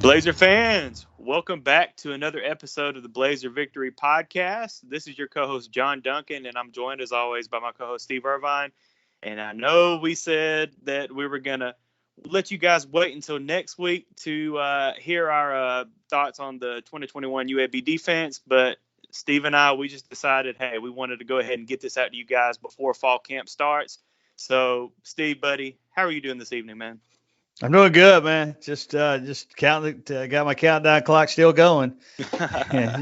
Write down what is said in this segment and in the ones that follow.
Blazer fans, welcome back to another episode of the Blazer Victory Podcast. This is your co-host John Duncan, and I'm joined as always by my co-host Steve Irvine. And I know we said that we were gonna let you guys wait until next week to hear our thoughts on the 2021 UAB defense, but Steve and I, we just decided, hey, we wanted to go ahead and get this out to you guys before fall camp starts. So, Steve, buddy, how are you doing this evening, man? I'm doing good, man. Just counting. Got my countdown clock still going.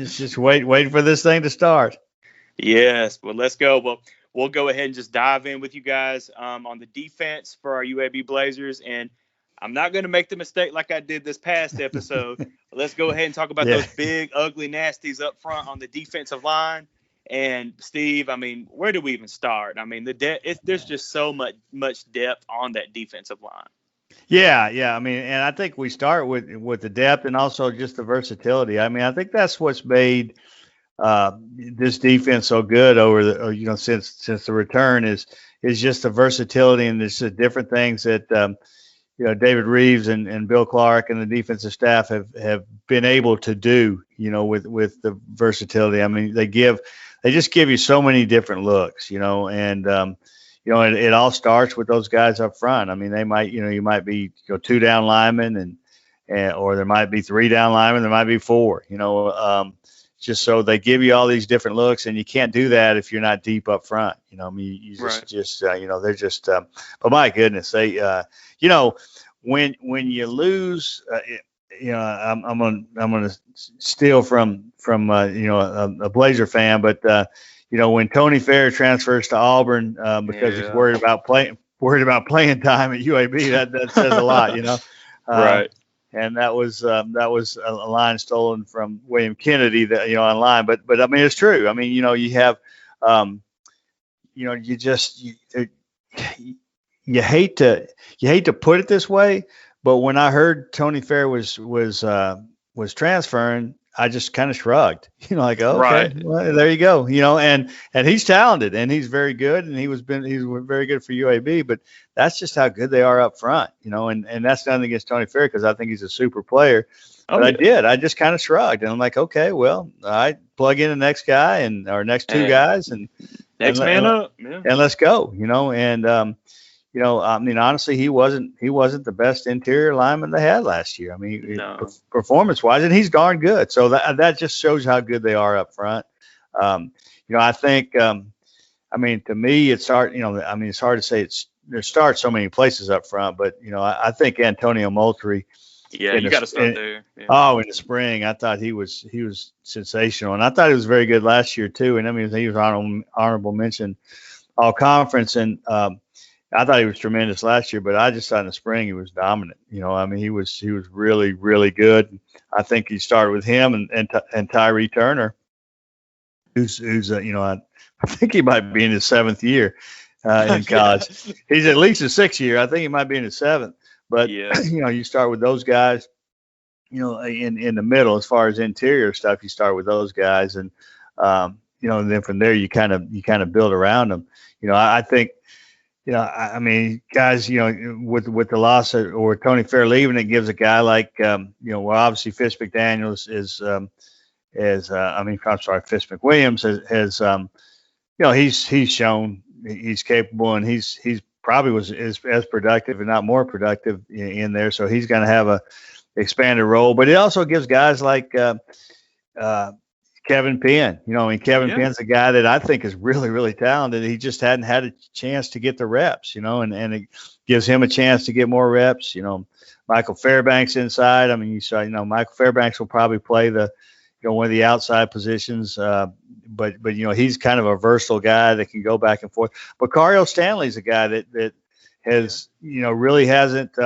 just waiting for this thing to start. Yes. Well, let's go. Well, we'll go ahead and just dive in with you guys on the defense for our UAB Blazers. And I'm not going to make the mistake like I did this past episode. Let's go ahead and talk about those big, ugly nasties up front on the defensive line. And Steve, I mean, where do we even start? I mean, there's just so much depth on that defensive line. Yeah. I mean, and I think we start with the depth and also just the versatility. I mean, I think that's what's made this defense so good since the return is just the versatility and just the different things that David Reeves and Bill Clark and the defensive staff have been able to do. With the versatility. I mean, they just give you so many different looks. And it all starts with those guys up front. I mean, they might, you might be two down linemen or there might be three down linemen, there might be four, just so they give you all these different looks, and you can't do that if you're not deep up front. I mean, you they're just, but my goodness, they, when you lose, I'm gonna steal from a Blazer fan, but when Tony Fair transfers to Auburn because he's worried about playing time at UAB, that says a lot, Right. And that was a line stolen from William Kennedy that online, but I mean it's true. I mean you have you hate to put it this way, but when I heard Tony Fair was transferring, I just kind of shrugged, like, oh, okay, right. Well, there you go, and he's talented and he's very good and he's very good for UAB, but that's just how good they are up front, and that's nothing against Tony Fair because I think he's a super player. But I just kind of shrugged and I'm like, okay, well, I plug in the next guy and our next two guys and next man up, and let's go, I mean, honestly, he wasn't the best interior lineman they had last year. I mean, performance-wise, and he's darn good. So that just shows how good they are up front. I think, I mean, to me, it's hard. I mean, it's hard to say there starts so many places up front, but I think Antonio Moultrie. Yeah, you got to start there. Yeah. Oh, in the spring, I thought he was sensational, and I thought he was very good last year too. And I mean, he was honorable mention all conference, and I thought he was tremendous last year, but I just thought in the spring he was dominant. I mean, he was really, really good. I think he started with him and Tyree Turner, who's I think he might be in his seventh year in college. He's at least his sixth year. I think he might be in his seventh. But you start with those guys. In the middle, as far as interior stuff, you start with those guys, and and then from there you kind of build around them. I think. I mean, guys, with the loss or Tony Fair leaving, it gives a guy like, obviously Fitz McDaniels Fitz McWilliams has, he's shown he's capable and he's probably was as productive and not more productive in there. So he's going to have a expanded role, but it also gives guys like, Kevin Penn, Kevin Penn's a guy that I think is really, really talented. He just hadn't had a chance to get the reps, and it gives him a chance to get more reps. Michael Fairbanks inside. I mean, you saw, Michael Fairbanks will probably play one of the outside positions, but he's kind of a versatile guy that can go back and forth. But Cario Stanley's a guy that has, really hasn't.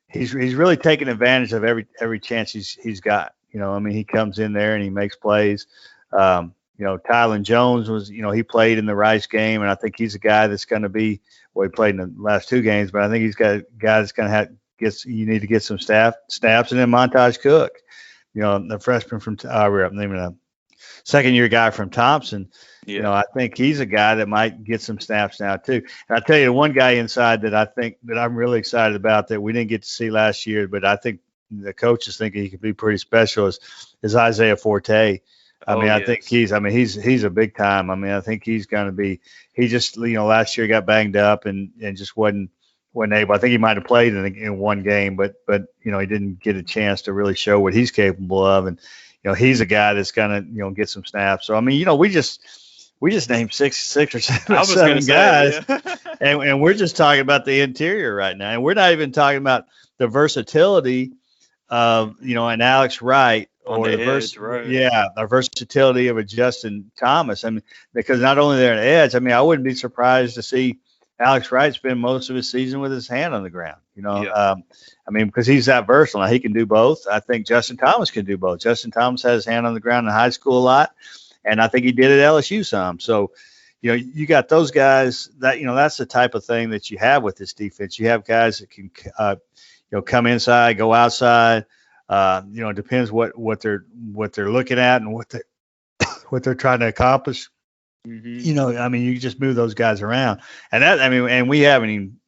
He's really taken advantage of every chance he's got. I mean, he comes in there and he makes plays. Tylen Jones was, he played in the Rice game, and I think he's a guy that's going to be, he played in the last two games, but I think he's got a guy that's going to you need to get some snaps. And then Montage Cook, the freshman from, I'm naming a second-year guy from Thompson. Yeah. I think he's a guy that might get some snaps now too. And I tell you, one guy inside that I think that I'm really excited about that we didn't get to see last year, but I think the coaches think he could be pretty special is Isaiah Forte. I think he's a big time. I think he's going to be. He just last year got banged up and just wasn't able. I think he might have played in one game, but he didn't get a chance to really show what he's capable of. And he's a guy that's going to get some snaps. So we just named six or seven guys, yeah. and we're just talking about the interior right now, and we're not even talking about the versatility of an Alex Wright. Or the versatility of a Justin Thomas. Because not only they're an edge, I wouldn't be surprised to see Alex Wright spend most of his season with his hand on the ground. Because he's that versatile. Now, he can do both. I think Justin Thomas can do both. Justin Thomas had his hand on the ground in high school a lot, and I think he did at LSU some. So, you got those guys that that's the type of thing that you have with this defense. You have guys that can come inside, go outside. It depends what they're looking at and what they're trying to accomplish. Mm-hmm. You just move those guys around, and we haven't even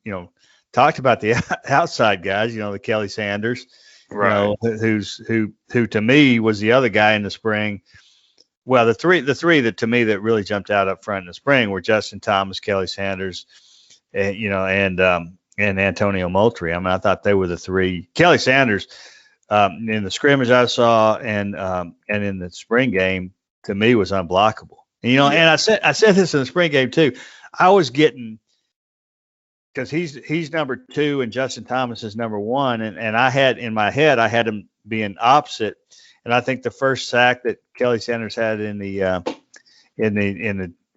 talked about the outside guys. The Kelly Sanders, right? Who to me was the other guy in the spring. Well, the three that to me that really jumped out up front in the spring were Justin Thomas, Kelly Sanders, and Antonio Moultrie. I thought they were the three. Kelly Sanders. In the scrimmage I saw and in the spring game, to me was unblockable. And I said this in the spring game too. I was getting, because he's number 2 and Justin Thomas is number 1, and I had in my head him being opposite. And I think the first sack that Kelly Sanders had in the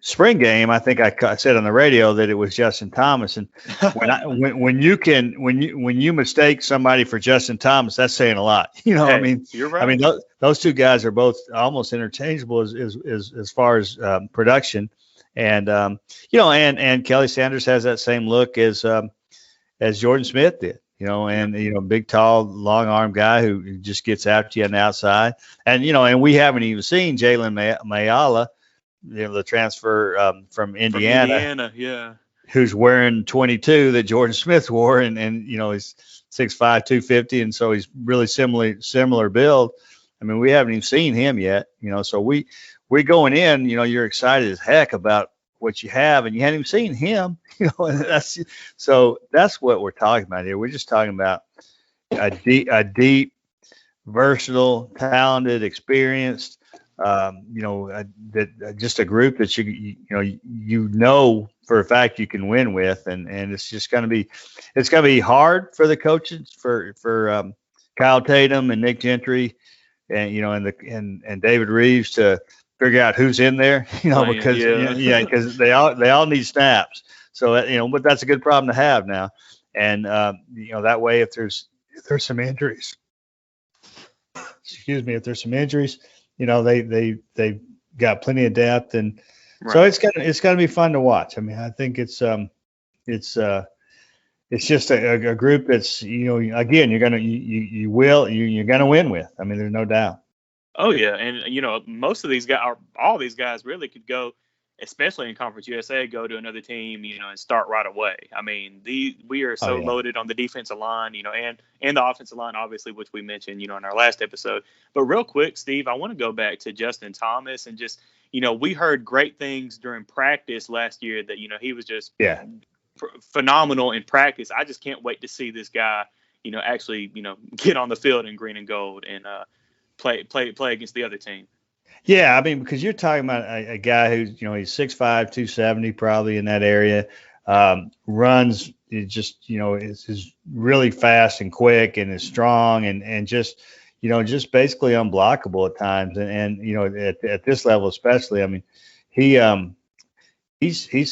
spring game, I think I said on the radio that it was Justin Thomas. And when you mistake somebody for Justin Thomas, that's saying a lot. You're right. Those two guys are both almost interchangeable as far as production. And and Kelly Sanders has that same look as Jordan Smith did. Big, tall, long arm guy who just gets after you on the outside. And we haven't even seen Jalen Mayala, the transfer from Indiana, yeah, who's wearing 22 that Jordan Smith wore, and he's 6'5", 250, and so he's really similar build. We haven't even seen him yet, so we going in, you're excited as heck about what you have, and you hadn't even seen him, and that's what we're talking about here. We're just talking about a deep, versatile, talented, experienced, just a group that you for a fact you can win with, and it's just going to be hard for the coaches for Kyle Tatum and Nick Gentry and David Reeves to figure out who's in there, because they all need snaps. So but that's a good problem to have now, and that way if there's some injuries, if there's some injuries. They've got plenty of depth, and right. So it's gonna be fun to watch. I think it's just a group that's again you're gonna win with. There's no doubt. Oh yeah, and most of these guys, all these guys, really could go, especially in Conference USA, go to another team, and start right away. We are so loaded on the defensive line, and the offensive line, obviously, which we mentioned, in our last episode. But real quick, Steve, I want to go back to Justin Thomas and just, we heard great things during practice last year that, he was just phenomenal in practice. I just can't wait to see this guy, actually, get on the field in green and gold and play against the other team. Yeah, because you're talking about a guy who's, he's 6'5", 270 probably in that area. Runs just, is really fast and quick and is strong and just, just basically unblockable at times. And at this level especially, he's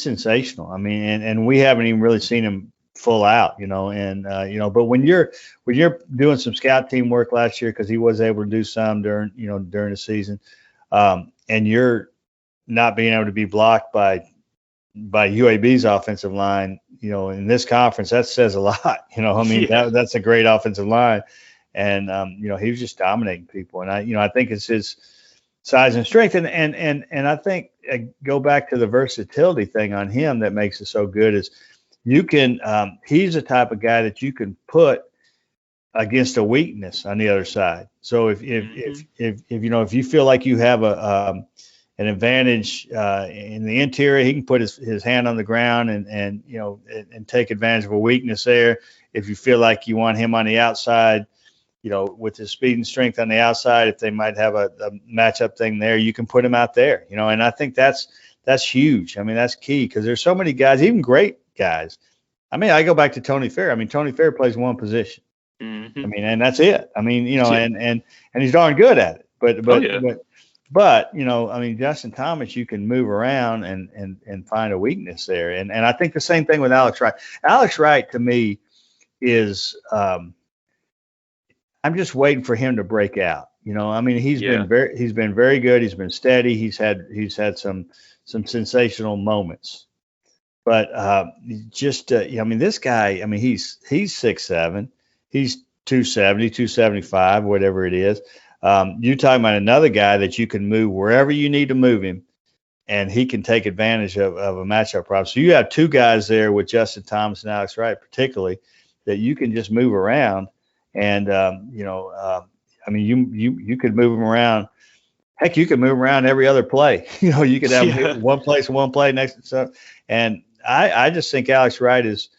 sensational. And we haven't even really seen him full out, but when you're doing some scout team work last year, because he was able to do some during the season, and you're not being able to be blocked by UAB's offensive line, in this conference, that says a lot. That's a great offensive line, and he was just dominating people. And I think it's his size and strength, and I think go back to the versatility thing on him that makes it so good is you can. He's the type of guy that you can put against a weakness on the other side. So Mm-hmm. if you feel like you have an advantage in the interior, he can put his hand on the ground and take advantage of a weakness there. If you feel like you want him on the outside, with his speed and strength on the outside, if they might have a matchup thing there, you can put him out there, and I think that's huge. I mean, that's key because there's so many guys, even great guys. I mean, I go back to Tony Fair. I mean, Tony Fair plays one position. Mm-hmm. I mean, and that's it. I mean, Yeah. and he's darn good at it. Oh, yeah. But I mean, Justin Thomas, you can move around and find a weakness there. And I think the same thing with Alex Wright. Alex Wright to me is I'm just waiting for him to break out. I mean, he's been very good. He's been steady. He's had some sensational moments. But I mean, this guy, I mean, he's 6'7", he's 270, 275, whatever it is. You're talking about another guy that you can move wherever you need to move him, and he can take advantage of a matchup problem. So you have two guys there with Justin Thomas and Alex Wright, particularly, that you can just move around. And I mean, you could move them around. Heck, you could move around every other play. You could have one play next. So, and I just think Alex Wright is,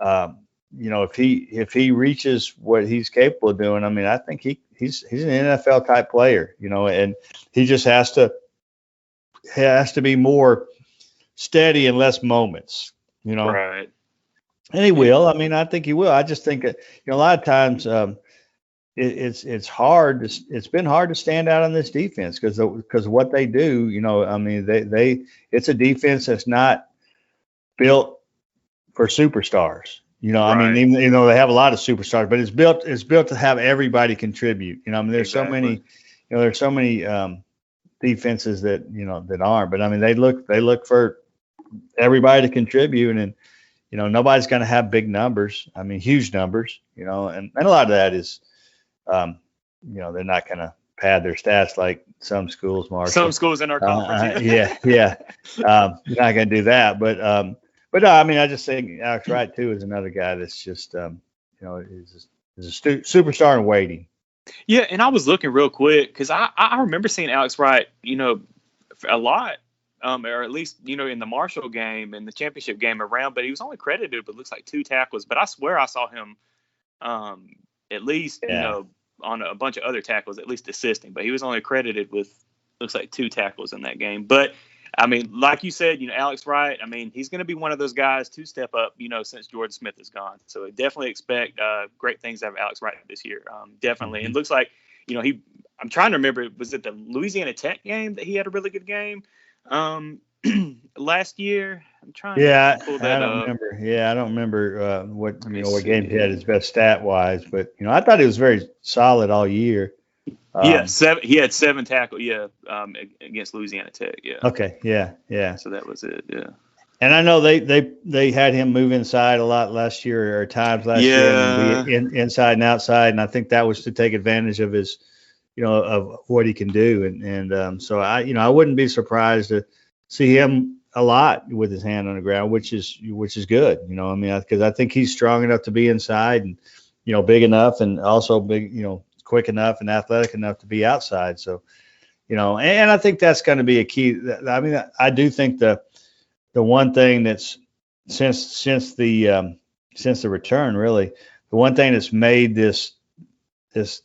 if he reaches what he's capable of doing, I mean, I think he's an NFL type player, and he just has to be more steady and less moments, Right. And he will. I mean, I think he will. I just think that, a lot of times it's hard. It's been hard to stand out on this defense because what they do, I mean, it's a defense that's not built for superstars. Right. I mean, even though they have a lot of superstars, but it's built to have everybody contribute. I mean, there's Exactly. so many defenses that aren't. But I mean, they look for everybody to contribute, and nobody's going to have big numbers. I mean, huge numbers. And a lot of that is, they're not going to pad their stats like some schools, Marshall. Some schools in our conference. Yeah. You're not going to do that, but I mean, I just think Alex Wright too is another guy that's just, is a superstar in waiting. Yeah, and I was looking real quick because I remember seeing Alex Wright, a lot, or at least in the Marshall game and the championship game around, but he was only credited with looks like 2 tackles. But I swear I saw him, at least on a bunch of other tackles, at least assisting. But he was only credited with looks like 2 tackles in that game. But I mean, like you said, Alex Wright, I mean, he's going to be one of those guys to step up, since Jordan Smith is gone. So I definitely expect great things out of Alex Wright this year. Definitely. And it looks like, I'm trying to remember, was it the Louisiana Tech game that he had a really good game last year? I'm trying to pull that up. Remember. Yeah, I don't remember what game he had his best stat wise, but I thought he was very solid all year. He had 7 tackles. Yeah, against Louisiana Tech. Yeah. Okay. Yeah. So that was it. Yeah. And I know they had him move inside a lot last year, or times last year, and be inside and outside, and I think that was to take advantage of his, of what he can do, and so I wouldn't be surprised to see him a lot with his hand on the ground, which is good. I mean, because I think he's strong enough to be inside, and big enough, and also big, quick enough and athletic enough to be outside. So, and I think that's going to be a key. I mean, I do think the one thing that's since the return, really, the one thing that's made this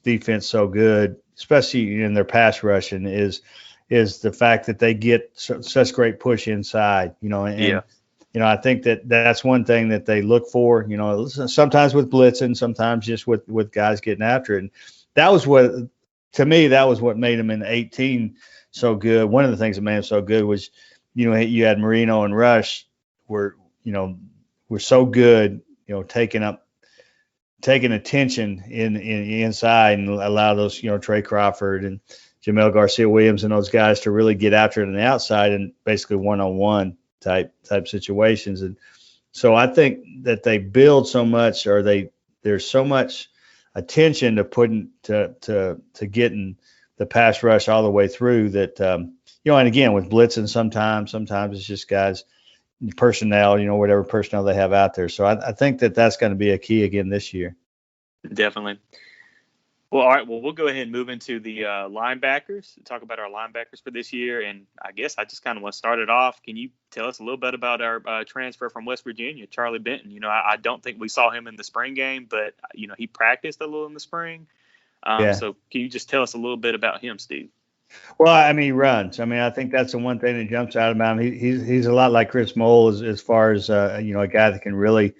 defense so good, especially in their pass rushing, is the fact that they get such great push inside. I think that's one thing that they look for. Sometimes with blitzing, sometimes just with guys getting after it. And that was what made him in 18 so good. One of the things that made him so good was, you had Marino and Rush were so good, taking attention in inside, and allow those, Trey Crawford and Jamel Garcia-Williams and those guys to really get after it on the outside and basically one-on-one type situations. And so I think that they build so much, or there's so much attention to putting to getting the pass rush all the way through that, and again, with blitzing, sometimes it's just guys, personnel, whatever personnel they have out there. So I think that's going to be a key again this year. Definitely. Well, all right. Well, we'll go ahead and move into the linebackers. Talk about our linebackers for this year, and I guess I just kind of want to start it off. Can you tell us a little bit about our transfer from West Virginia, Charlie Benton? I don't think we saw him in the spring game, but he practiced a little in the spring. Yeah. So can you just tell us a little bit about him, Steve? Well, I mean, he runs. I mean, I think that's the one thing that jumps out about him. He's a lot like Chris Mole as far as a guy that can really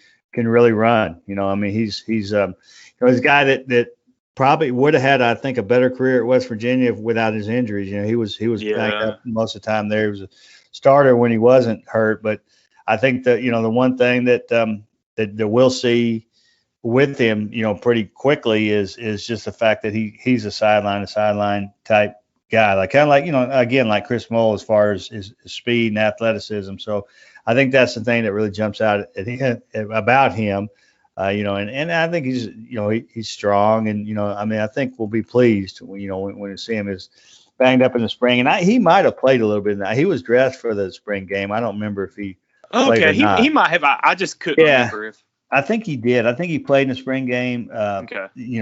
run. I mean, he's he's a guy that probably would have had, I think, a better career at West Virginia without his injuries. He was banged up most of the time there. He was a starter when he wasn't hurt, but I think that the one thing that we'll see with him, pretty quickly is just the fact that he's a sideline type guy, like kind of like again like Chris Mole as far as his speed and athleticism. So I think that's the thing that really jumps out about him. And I think he's strong, and I mean I think we'll be pleased when we see him is banged up in the spring, and he might have played a little bit. He was dressed for the spring game. I don't remember if he played or not. He might have. I just couldn't remember if. I think he did. I think he played in the spring game,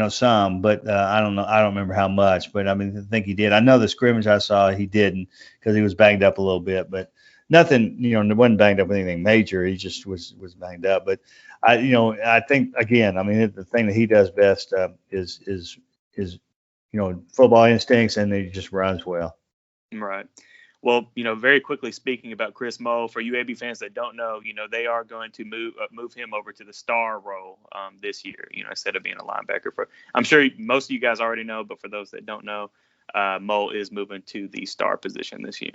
some, but I don't know. I don't remember how much, but I mean, I think he did. I know the scrimmage I saw, he didn't because he was banged up a little bit, but nothing, wasn't banged up with anything major. He just was banged up. But I think again, I mean, the thing that he does best is football instincts, and he just runs well. Right. Well, very quickly speaking about Chris Moe, for UAB fans that don't know, they are going to move him over to the star role this year, instead of being a linebacker. I'm sure most of you guys already know, but for those that don't know, Moe is moving to the star position this year.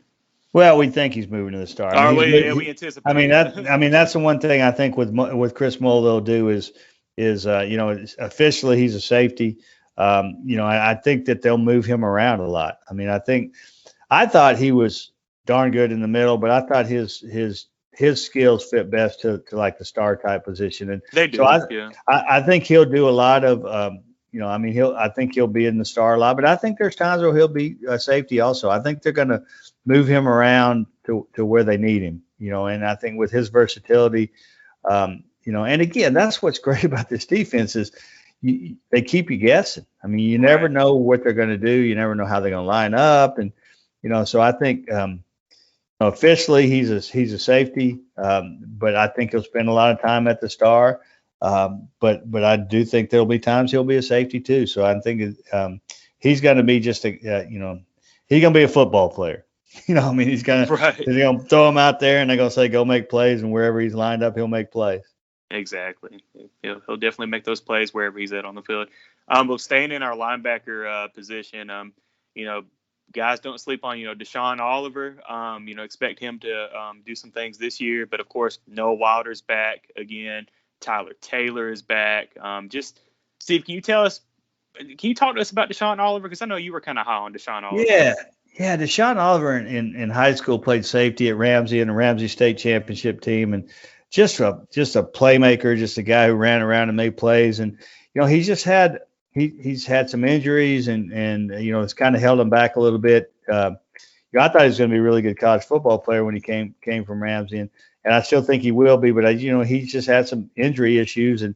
Well, we think he's moving to the star. We anticipate. I mean that's the one thing I think with Chris Moe they'll do is officially he's a safety. I think that they'll move him around a lot. I mean, I thought he was darn good in the middle, but I thought his skills fit best to like the star type position. And they do. So I think he'll do a lot of, I think he'll be in the star a lot, but I think there's times where he'll be a safety also. I think they're going to move him around to where they need him, and I think with his versatility, and again, that's what's great about this defense is they keep you guessing. I mean, you never know what they're going to do. You never know how they're going to line up. And, so I think officially he's a safety, but I think he'll spend a lot of time at the star. But I do think there'll be times he'll be a safety too. So I think he's going to be just he's going to be a football player. I mean, he's going to throw him out there and they're going to say, go make plays. And wherever he's lined up, he'll make plays. Exactly. He'll definitely make those plays wherever he's at on the field. But staying in our linebacker position, guys don't sleep on, Deshaun Oliver. Expect him to do some things this year. But, of course, Noah Wilder's back again. Tyler Taylor is back. Just, Steve, can you talk to us about Deshaun Oliver? Because I know you were kind of high on Deshaun Oliver. Yeah. Deshaun Oliver in high school played safety at Ramsey and the Ramsey State Championship team. And just a playmaker, just a guy who ran around and made plays. And, he's just had he's had some injuries and it's kind of held him back a little bit. I thought he was going to be a really good college football player when he came from Ramsey, and I still think he will be. But he's just had some injury issues, and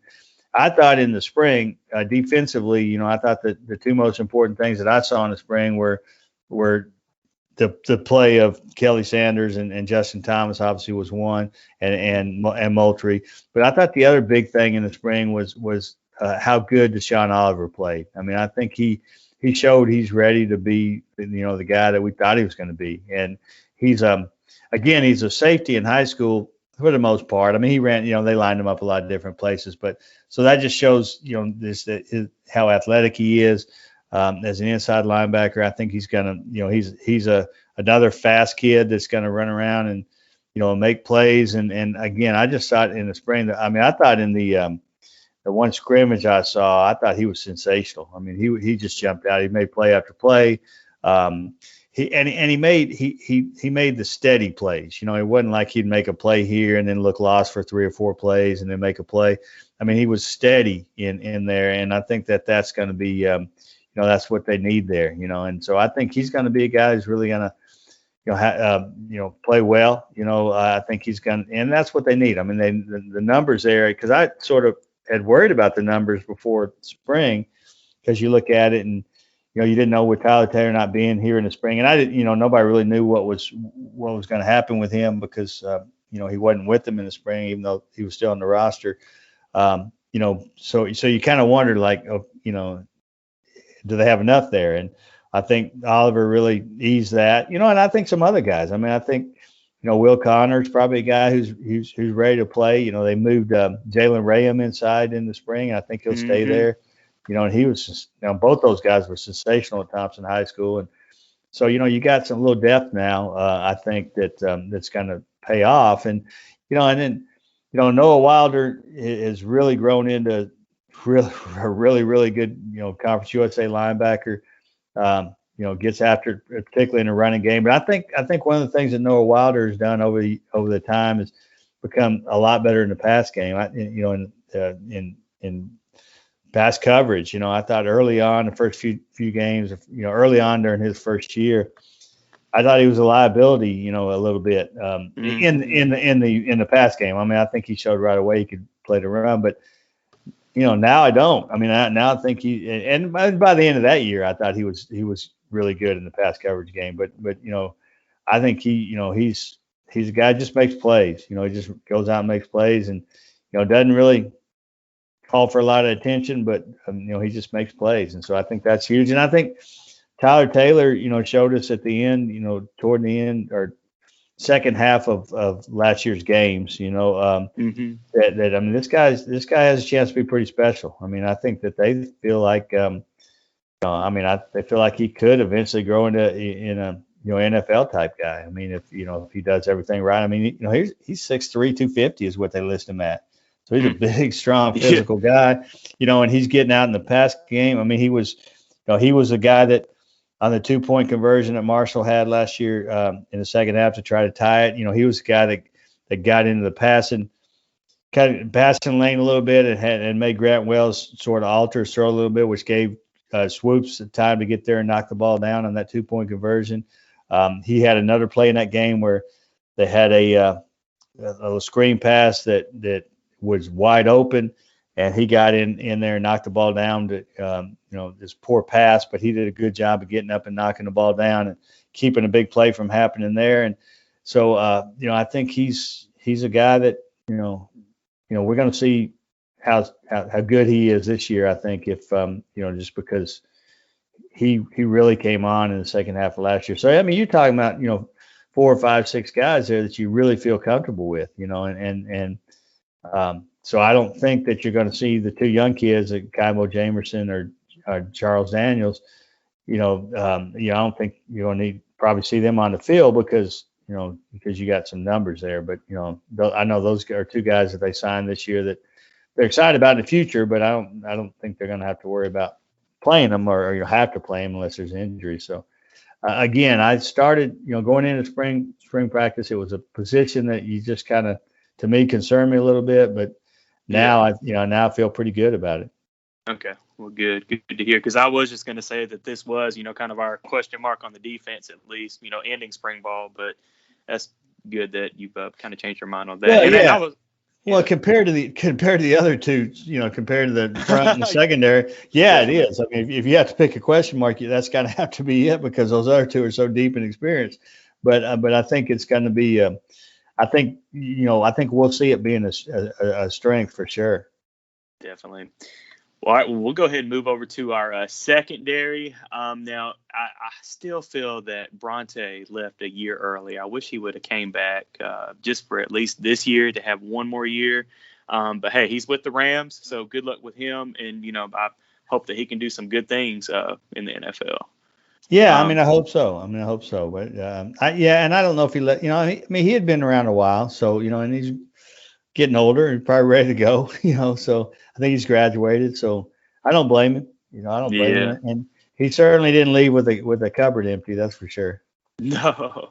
I thought in the spring defensively, I thought that the two most important things that I saw in the spring were the play of Kelly Sanders and Justin Thomas obviously was one, and Moultrie. But I thought the other big thing in the spring was how good Deshaun Oliver played. I mean, I think he showed he's ready to be, the guy that we thought he was going to be. And he's a safety in high school for the most part. I mean, he ran, they lined him up a lot of different places, but so that just shows, how athletic he is as an inside linebacker. I think he's going to, he's another fast kid that's going to run around and, make plays. And again, I just thought in the spring I thought in the one scrimmage I saw, I thought he was sensational. I mean, he just jumped out. He made play after play. He made the steady plays. It wasn't like he'd make a play here and then look lost for 3 or 4 plays and then make a play. I mean, he was steady in there, and I think that's going to be, that's what they need there. And so I think he's going to be a guy who's really going to, play well. I think he's going to, and that's what they need. I mean, the numbers there, because I sort of had worried about the numbers before spring, because you look at it and you didn't know with Tyler Taylor not being here in the spring, and I didn't, nobody really knew what was going to happen with him because he wasn't with them in the spring, even though he was still on the roster. So you kind of wondered, like, do they have enough there? And I think Oliver really eased that, and I think some other guys. I mean, I think, Will Connor's probably a guy who's ready to play. They moved Jalen Rayham inside in the spring, and I think he'll stay there. And he was just, both those guys were sensational at Thompson High School. And so, you got some little depth now, I think that's going to pay off. And, and then, Noah Wilder has really grown into a really good, Conference USA linebacker. Gets after it, particularly in the running game. But I think one of the things that Noah Wilder has done over the time is become a lot better in the pass game. In pass coverage. I thought early on, the first few games, early on during his first year, I thought he was a liability, a little bit in the pass game. I mean, I think he showed right away he could play the run, but now I don't. I mean, now I think and by the end of that year, I thought he was really good in the pass coverage game. But I think he's a guy who just makes plays. He just goes out and makes plays, and doesn't really call for a lot of attention, but he just makes plays, and so I think that's huge. And I think Tyler Taylor, showed us at the end, toward the end or second half of last year's games, that I mean, this guy has a chance to be pretty special. I mean, I think that they feel like, they feel like he could eventually grow into a NFL type guy. I mean, if he does everything right. I mean, he's 6'3", 250 is what they list him at. So he's a big, strong, physical guy, and he's getting out in the pass game. I mean, he was a guy that on the 2-point conversion that Marshall had last year in the second half to try to tie it. He was the guy that got into the passing lane a little bit and made Grant Wells sort of alter his throw a little bit, which gave Swoops the time to get there and knock the ball down on that 2-point conversion. He had another play in that game where they had a screen pass that was wide open, and he got in there and knocked the ball down to, this poor pass, but he did a good job of getting up and knocking the ball down and keeping a big play from happening there. And so, I think he's a guy that, we're going to see how good he is this year. I think if, just because he really came on in the second half of last year. So, I mean, you're talking about, 4 or 5, 6 guys there that you really feel comfortable with, so I don't think that you're going to see the 2 young kids, like Kybo Jamerson or Charles Daniels. I don't think you're going to probably see them on the field because you got some numbers there. But I know those are 2 guys that they signed this year that they're excited about in the future. But I don't think they're going to have to worry about playing them or you have to play them unless there's injury. So again, I started going into spring practice. It was a position that you just kind of, to me, concerned me a little bit, but now I feel pretty good about it. Okay, well, good to hear. Because I was just going to say that this was, kind of our question mark on the defense, at least, ending spring ball. But that's good that you've kind of changed your mind on that. Well, compared to the other 2, compared to the front and the secondary, it is. I mean, if you have to pick a question mark, that's going to have to be it because those other 2 are so deep in experience. But I think it's going to be. I think we'll see it being a strength for sure. Definitely. All right, well, we'll go ahead and move over to our secondary. Now, I still feel that Bronte left a year early. I wish he would have came back just for at least this year to have one more year. But, hey, he's with the Rams, so good luck with him. And, I hope that he can do some good things in the NFL. Yeah, I hope so. But and I don't know if he had been around a while, so and he's getting older and probably ready to go. So I think he's graduated. So I don't blame him. I don't blame him. And he certainly didn't leave with a cupboard empty. That's for sure. No.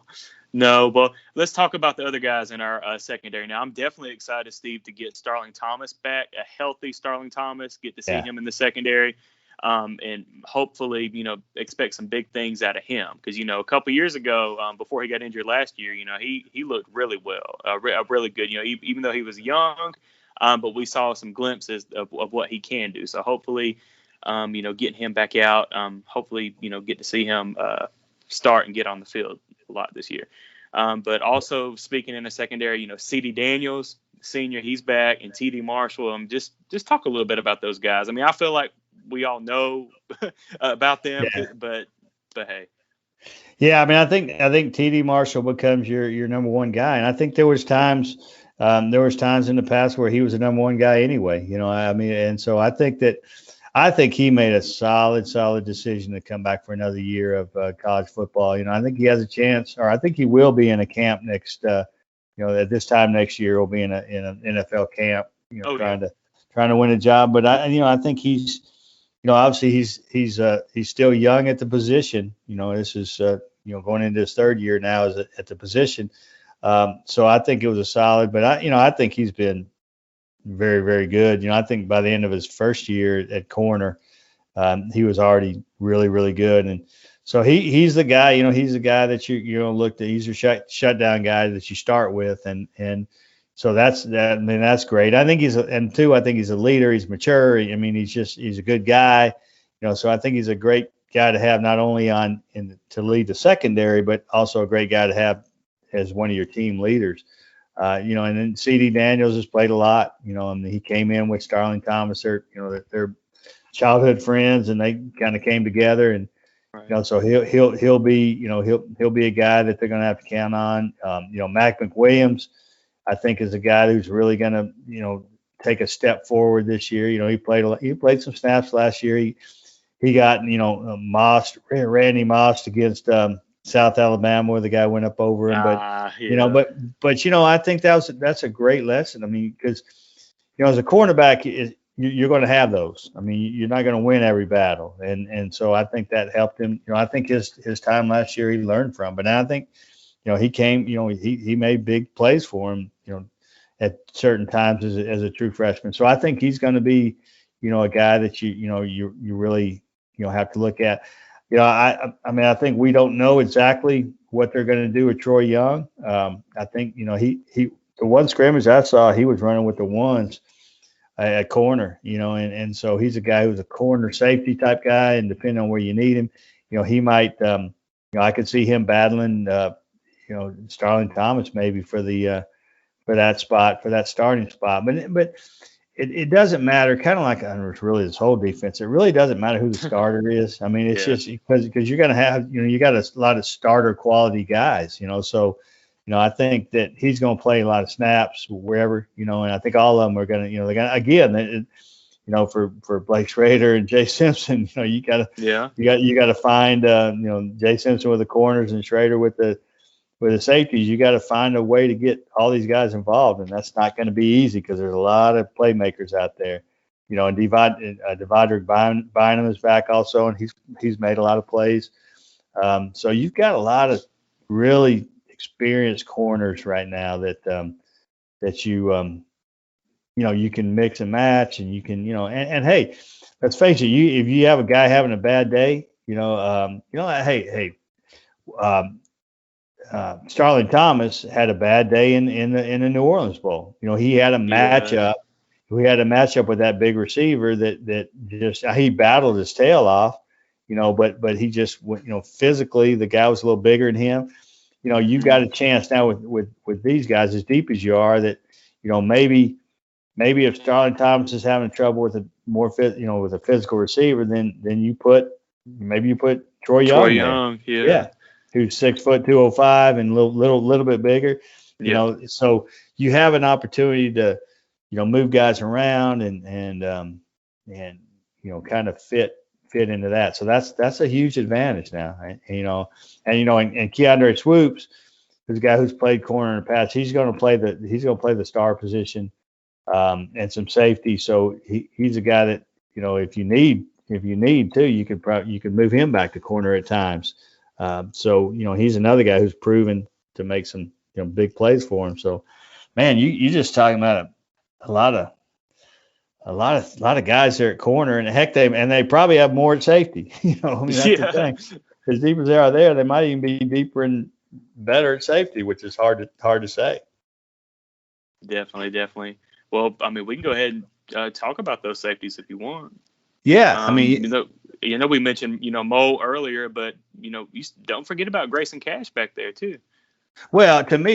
Well, let's talk about the other guys in our secondary. Now, I'm definitely excited, Steve, to get Starling Thomas back, a healthy Starling Thomas. Get to see him in the secondary. And hopefully, expect some big things out of him because, a couple years ago, before he got injured last year, he looked really well, really good. Even though he was young, but we saw some glimpses of what he can do. So hopefully, getting him back out, hopefully, get to see him start and get on the field a lot this year. But also speaking in the secondary, C.D. Daniels, senior, he's back, and T.D. Marshall. Just talk a little bit about those guys. I mean, I feel like we all know about them, but hey. Yeah, I mean, I think T.D. Marshall becomes your number one guy, and I think there was times in the past where he was the number one guy anyway. I mean, and so I think he made a solid decision to come back for another year of college football. I think he has a chance, or I think he will be in a camp next. At this time next year, he'll be in an NFL camp. Trying to win a job, but I think he's. Obviously he's still young at the position. This is going into his third year now at the position. So I think it was a solid, but I think he's been very, very good. I think by the end of his first year at corner, he was already really, really good. And so he's the guy. He's the guy that you look at. He's your shutdown guy that you start with, and so that's that. I mean, that's great. I think I think he's a leader. He's mature. I mean, he's a good guy. So I think he's a great guy to have not only to lead the secondary, but also a great guy to have as one of your team leaders. And then C.D. Daniels has played a lot. I mean, he came in with Starling Thomas. They're childhood friends, and they kind of came together. And right. So he'll be a guy that they're going to have to count on. Mac McWilliams, I think, is a guy who's really going to take a step forward this year. He played some snaps last year. He got Randy Moss against South Alabama, where the guy went up over him. But I think that's a great lesson. I mean, because as a cornerback, you're going to have those. I mean, you're not going to win every battle, and so I think that helped him. I think his time last year he learned from, but now I think he came. He made big plays for him. At certain times as a true freshman. So I think he's going to be a guy that you really have to look at. I mean, I think we don't know exactly what they're going to do with Troy Young. I think, the one scrimmage I saw, he was running with the ones at corner, and so he's a guy who's a corner safety type guy, and depending on where you need him, he might, I could see him battling, Starling Thomas maybe for that starting spot. But it doesn't matter, kind of like really this whole defense. It really doesn't matter who the starter is. I mean, it's just because you're going to have, you got a lot of starter quality guys, so, I think that he's going to play a lot of snaps wherever, and I think all of them are going to, they're going to, again, for Blake Schrader and Jay Simpson, you got to find, Jay Simpson with the corners and Schrader with the safeties. You got to find a way to get all these guys involved, and that's not going to be easy because there's a lot of playmakers out there. And Devondrick Bynum is back also, and he's made a lot of plays. So you've got a lot of really experienced corners right now that you can mix and match, and you can and hey, let's face it, if you have a guy having a bad day, Starling Thomas had a bad day in the New Orleans Bowl. He had a matchup. We had a matchup with that big receiver that just he battled his tail off. But he just physically the guy was a little bigger than him. You've got a chance now with these guys as deep as you are that maybe if Starling Thomas is having trouble with with a physical receiver, then you put Troy Young. Yeah. Who's 6 foot 205 and a little bit bigger, so you have an opportunity to, move guys around and kind of fit into that. So that's a huge advantage now, right? And Keandre Swoops, who's a guy who's played corner in the past, he's going to play the star position, and some safety. So he's a guy that, if you need to, you could move him back to corner at times. So he's another guy who's proven to make some big plays for him. So, man, you just talking about a lot of guys there at corner, and heck, they probably have more at safety. That's the thing. As deep as they are there, they might even be deeper and better at safety, which is hard to say. Definitely. Well, I mean, we can go ahead and talk about those safeties if you want. Yeah, I mean, We mentioned Mo earlier, but you don't forget about Grayson Cash back there too. well, Grayson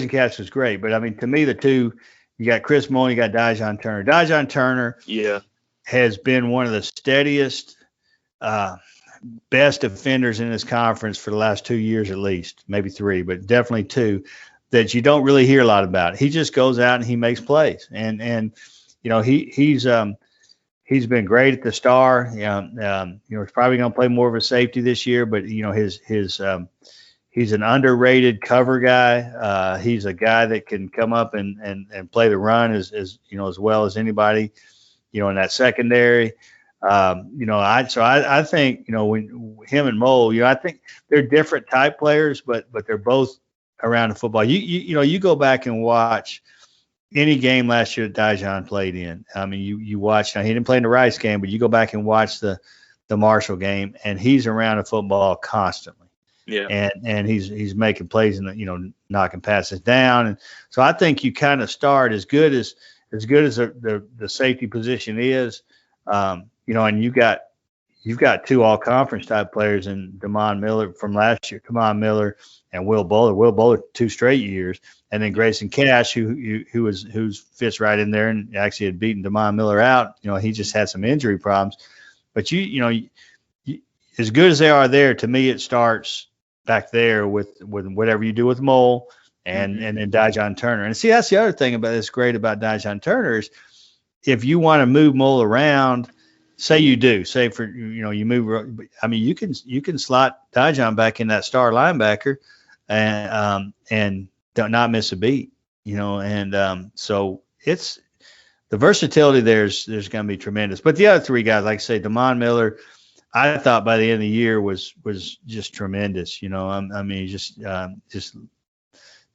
Cash was great, but I mean, to me, the two, you got Chris Mullen, you got Dijon Turner. Dijon Turner Yeah, has been one of the steadiest, uh, best defenders in this conference for the last 2 years at least, maybe three, but definitely two, that you don't really hear a lot about. He just goes out and he makes plays, and he's been great at the star. He's probably going to play more of a safety this year, but he's an underrated cover guy. He's a guy that can come up and play the run as well as anybody, in that secondary. I think, when him and Mole, I think they're different type players, but they're both around the football. You go back and watch any game last year that Dijon played in. I mean, you watch, now he didn't play in the Rice game, but you go back and watch the Marshall game, and he's around the football constantly. Yeah. And he's making plays and knocking passes down. And so I think you kind of start as good as the safety position is. And you've got two all conference type players in Damon Miller from last year, Damon Miller and Will Bowler. Will Bowler 2 straight years, and then Grayson Cash, who fits right in there and actually had beaten Damon Miller out. He just had some injury problems, but as good as they are there, to me it starts back there with whatever you do with Mole and then Dijon Turner. And see, that's the other thing that's great about Dijon Turner is if you want to move Mole around. Say you move. I mean, you can slot Dijon back in that star linebacker, and don't not miss a beat. So it's the versatility. There's going to be tremendous. But the other three guys, like I say, Damon Miller, I thought by the end of the year was just tremendous. I mean,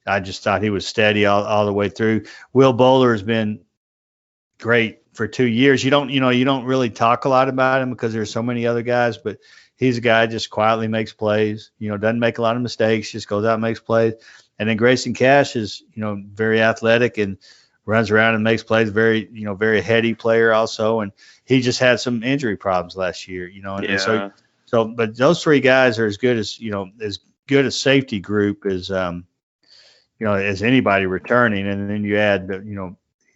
I just thought he was steady all the way through. Will Bowler has been great for 2 years. You don't really talk a lot about him because there's so many other guys, but he's a guy just quietly makes plays, doesn't make a lot of mistakes, just goes out and makes plays. And then Grayson Cash is, very athletic and runs around and makes plays, very heady player also. And he just had some injury problems last year, and but those three guys are as good as safety group as anybody returning. And then you add,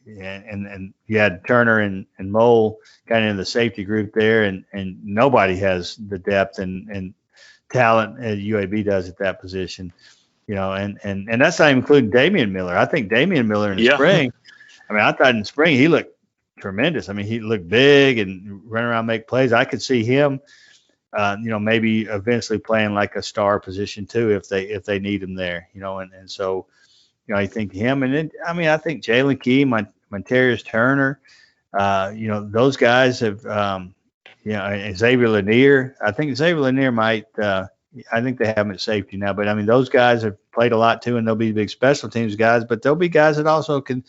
and you had Turner and Mole kind of in the safety group there, and nobody has the depth and talent as UAB does at that position, and that's not even including Damian Miller. I think Damian Miller in the spring, I mean, I thought in spring he looked tremendous. I mean, he looked big and run around, make plays. I could see him, maybe eventually playing like a star position too if they need him there, and so. I think him, and then I think Jalen Key, Montarius Turner, those guys have, and Xavier Lanier. I think Xavier Lanier might. I think they have him at safety now, but I mean those guys have played a lot too, and they'll be big special teams guys. But there'll be guys that also can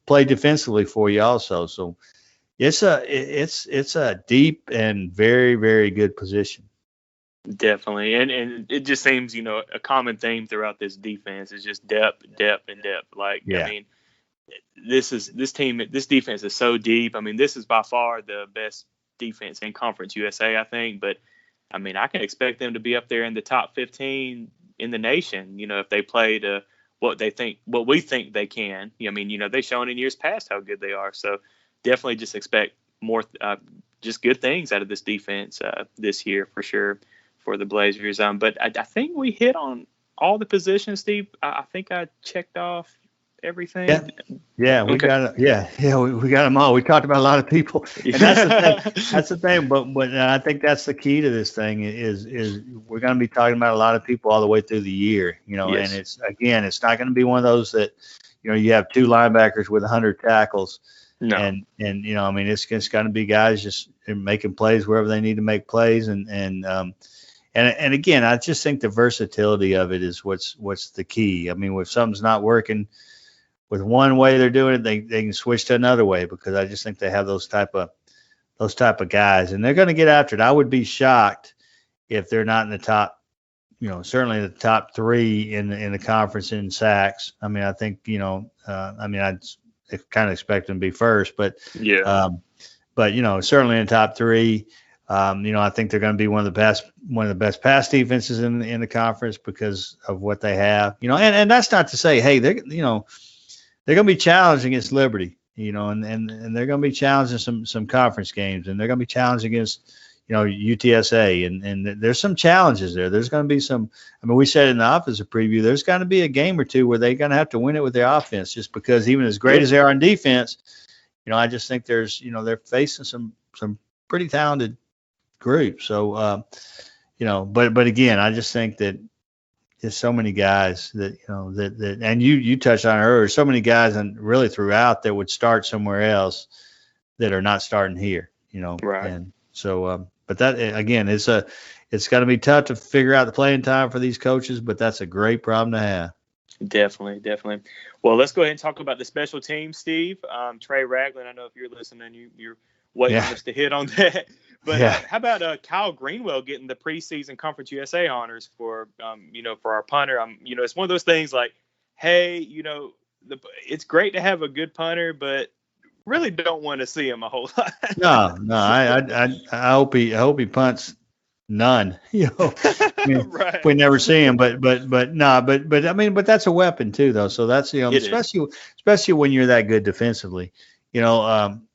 play defensively for you also. So it's a deep and very, very good position. Definitely, and it just seems a common theme throughout this defense is just depth. Like I mean, this defense is so deep. I mean, this is by far the best defense in Conference USA, I think. But I mean, I can expect them to be up there in the top 15 in the nation. If they play to what we think they can. I mean, they've shown in years past how good they are. So definitely just expect more, just good things out of this defense this year for sure. For the Blazers. But I think we hit on all the positions, Steve. I think I checked off everything. Yeah, we got we got them all. We talked about a lot of people, and that's the thing. But I think that's the key to this thing is we're going to be talking about a lot of people all the way through the year. Yes. And it's not going to be one of those that you have two linebackers with 100 tackles. No. And I mean it's going to be guys just making plays wherever they need to make plays and again, I just think the versatility of it is what's the key. I mean, if something's not working with one way they're doing it, they can switch to another way because I just think they have those type of guys, and they're going to get after it. I would be shocked if they're not in the top certainly the top three in the conference in sacks. I mean, I think, I'd kind of expect them to be first, but Yeah. certainly in the top three. I think they're going to be one of the best pass defenses in the conference because of what they have. And that's not to say, hey, they're going to be challenged against Liberty, and they're going to be challenged in some conference games, and they're going to be challenged against UTSA, and there's some challenges there. There's going to be some. I mean, we said in the offensive preview, there's going to be a game or two where they're going to have to win it with their offense, just because even as great as they are on defense, I just think there's they're facing some pretty talented groups. So but again, I just think that there's so many guys that that and you touched on it earlier, so many guys and really throughout that would start somewhere else that are not starting here. Right. And so but that again, it's going to be tough to figure out the playing time for these coaches, but that's a great problem to have. Definitely. Well, let's go ahead and talk about the special team, Steve. Trey Ragland, I know if you're listening, you're waiting for us to hit on that. But how about Kyle Greenwell getting the preseason Conference USA honors for our punter? It's one of those things like, hey, it's great to have a good punter, but really don't want to see him a whole lot. No, I hope he punts none. Right. We never see him, but I mean, but that's a weapon too, though. So that's especially when you're that good defensively. When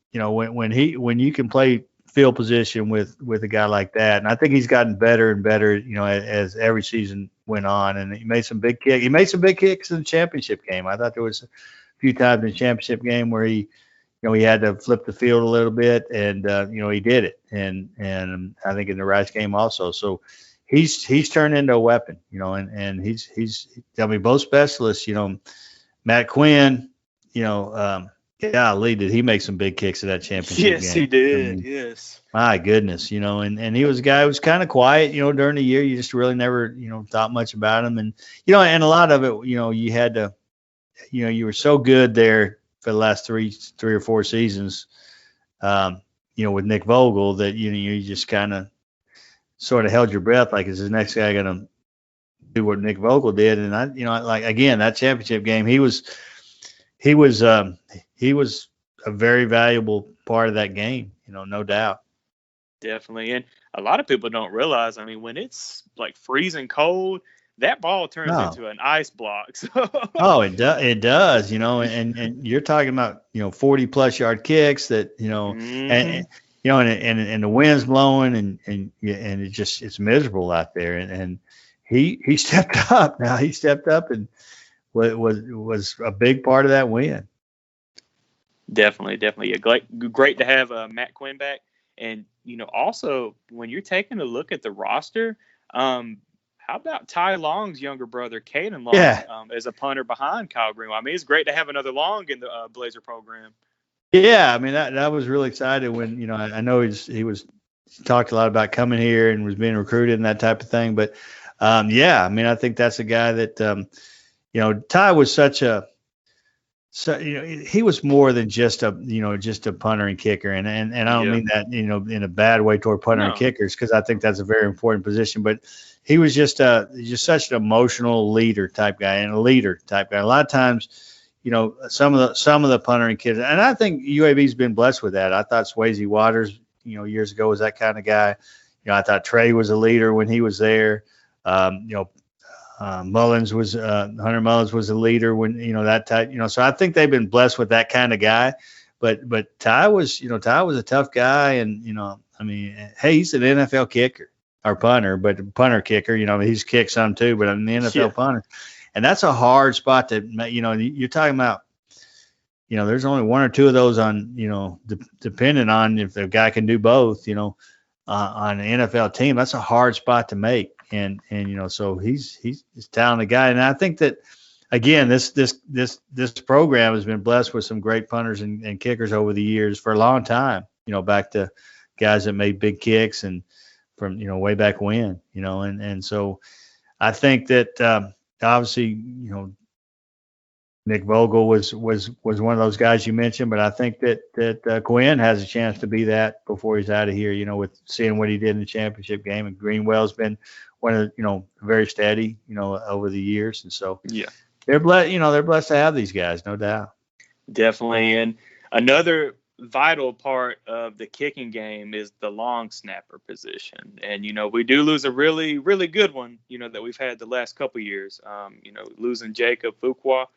you can play field position with a guy like that, and I think he's gotten better and better, as every season went on, and he made some big kicks. He made some big kicks in the championship game. I thought there was a few times in the championship game where he had to flip the field a little bit, and he did it, and I think in the Rice game also. So he's turned into a weapon, and he's both specialists, Matt Quinn, golly, did he make some big kicks in that championship game? Yes, he did. Yes. My goodness, and he was a guy who was kind of quiet, during the year. You just really never, thought much about him. And, and a lot of it, you had to, you were so good there for the last three or four seasons, with Nick Vogel that, you just kind of sort of held your breath. Like, is this next guy going to do what Nick Vogel did? And again, that championship game, he was a very valuable part of that game, no doubt. Definitely. And a lot of people don't realize, when it's like freezing cold, that ball turns into an ice block. So. Oh, it does, and you're talking about, 40 plus yard kicks that, and the wind's blowing and it's miserable out there. And he stepped up. Now he stepped up and was a big part of that win. Definitely. Yeah, great to have Matt Quinn back. And, also when you're taking a look at the roster, how about Ty Long's younger brother, Caden Long, as a punter behind Kyle Greenwell? It's great to have another Long in the Blazer program. Yeah, that was really exciting when, I know he talked a lot about coming here and was being recruited and that type of thing. But, I think that's a guy that, Ty was he was more than just a punter and kicker. And I don't mean that, in a bad way toward punter and kickers, because I think that's a very important position. But he was just such an emotional leader type guy and a leader type guy. A lot of times, some of the punter and kickers, and I think UAB's been blessed with that. I thought Swayze Waters, years ago was that kind of guy. I thought Trey was a leader when he was there. Hunter Mullins was a leader when, that type, so I think they've been blessed with that kind of guy. But Ty was a tough guy. And, hey, he's an NFL kicker or punter, but punter kicker, he's kicked some too, but I'm the NFL punter. And that's a hard spot to, you're talking about, there's only one or two of those on, depending on if the guy can do both, on an NFL team. That's a hard spot to make. And so he's a talented guy. And I think that, again, this program has been blessed with some great punters and kickers over the years for a long time, back to guys that made big kicks and from, way back when, and so I think that, obviously, Nick Vogel was one of those guys you mentioned, but I think that Quinn has a chance to be that before he's out of here. With seeing what he did in the championship game, and Greenwell's been one of very steady, over the years, and so yeah, they're blessed. They're blessed to have these guys, no doubt. definitely. And another vital part of the kicking game is the long snapper position. And, we do lose a really, really good one, that we've had the last couple years, losing Jacob Fuqua,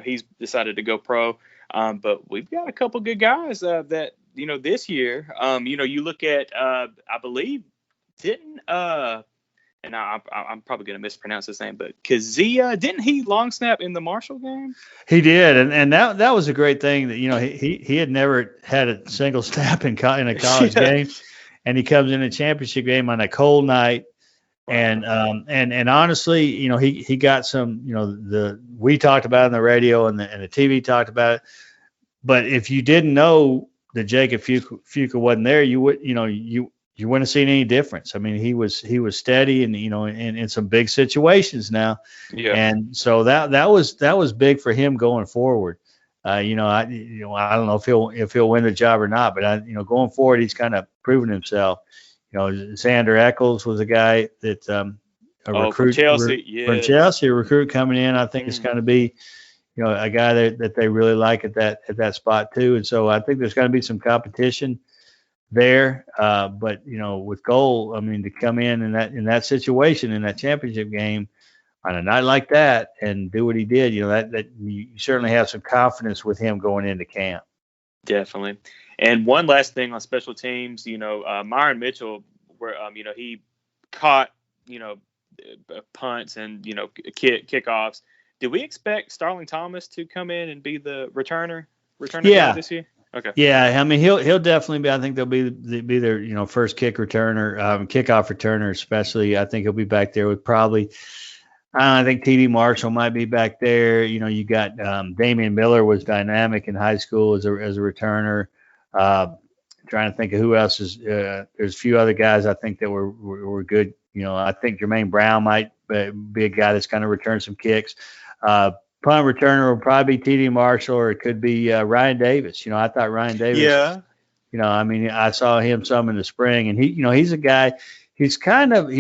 he's decided to go pro. But we've got a couple good guys that, this year, you look at, I believe, and I'm probably going to mispronounce his name, but Kazia, didn't he long snap in the Marshall game? He did, and that was a great thing that he had never had a single snap in a college game, and he comes in a championship game on a cold night, and honestly, he got some, we talked about it on the radio and the TV talked about it, but if you didn't know that Jacob Fuqua wasn't there, you would you wouldn't have seen any difference. I mean, he was steady and in some big situations now. Yeah. And so that was big for him going forward. I don't know if he'll win the job or not, but going forward, he's kind of proven himself. Xander Eccles was a guy that a recruit from Chelsea. From Chelsea, a recruit coming in. I think it's going to be a guy that they really like at that spot too. And so I think there's going to be some competition there, but with Goal, I mean, to come in that situation in that championship game on a night like that and do what he did, that you certainly have some confidence with him going into camp. Definitely. And one last thing on special teams, Myron Mitchell, where he caught punts and kickoffs. Do we expect Starling Thomas to come in and be the returner yeah. this year? Okay. Yeah, I mean he'll definitely be. I think they'll be their first kickoff returner, especially. I think he'll be back there with probably. I think T.D. Marshall might be back there. You got Damian Miller was dynamic in high school as a returner. Trying to think of who else is. There's a few other guys I think that were good. I think Jermaine Brown might be a guy that's going to return some kicks. Punt returner will probably be T.D. Marshall, or it could be Ryan Davis. I thought Ryan Davis. Yeah. I saw him some in the spring, and he's a guy. He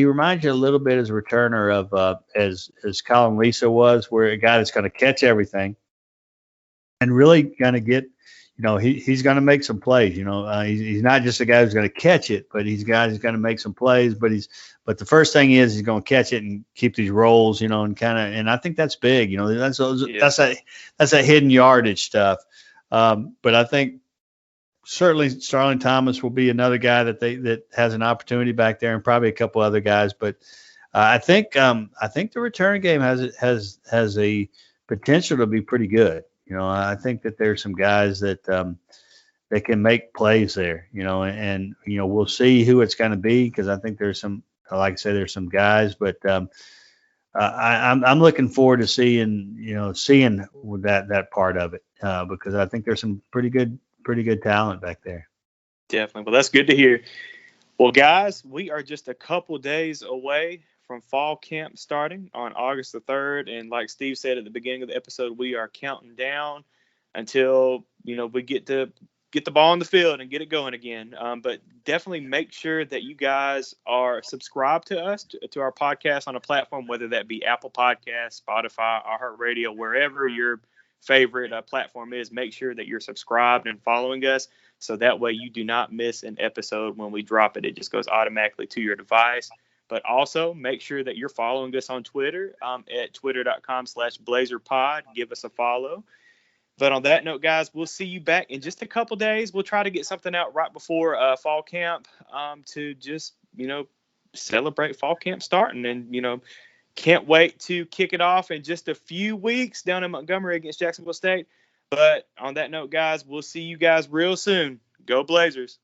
reminds you a little bit as a returner of as Colin Lisa was, where a guy that's going to catch everything and really going to get. He's going to make some plays. He's not just a guy who's going to catch it, but he's going to make some plays. But the first thing is he's going to catch it and keep these rolls, and I think that's big. That's that hidden yardage stuff. But I think certainly Starling Thomas will be another guy that has an opportunity back there, and probably a couple other guys. But I think the return game has a potential to be pretty good. I think that there's some guys that can make plays there, and we'll see who it's going to be, because I think there's some, like I said, there's some guys, but I'm looking forward to seeing that part of it, because I think there's some pretty good talent back there. Definitely. Well, that's good to hear. Well, guys, we are just a couple days away from fall camp starting on August the 3rd. And like Steve said at the beginning of the episode, we are counting down until, we get the ball in the field and get it going again. But definitely make sure that you guys are subscribed to us, to our podcast on a platform, whether that be Apple Podcasts, Spotify, iHeartRadio, wherever your favorite platform is. Make sure that you're subscribed and following us, so that way you do not miss an episode when we drop it. It just goes automatically to your device. But also make sure that you're following us on Twitter at twitter.com/BlazerPod. Give us a follow. But on that note, guys, we'll see you back in just a couple days. We'll try to get something out right before fall camp to just, celebrate fall camp starting. And, can't wait to kick it off in just a few weeks down in Montgomery against Jacksonville State. But on that note, guys, we'll see you guys real soon. Go Blazers.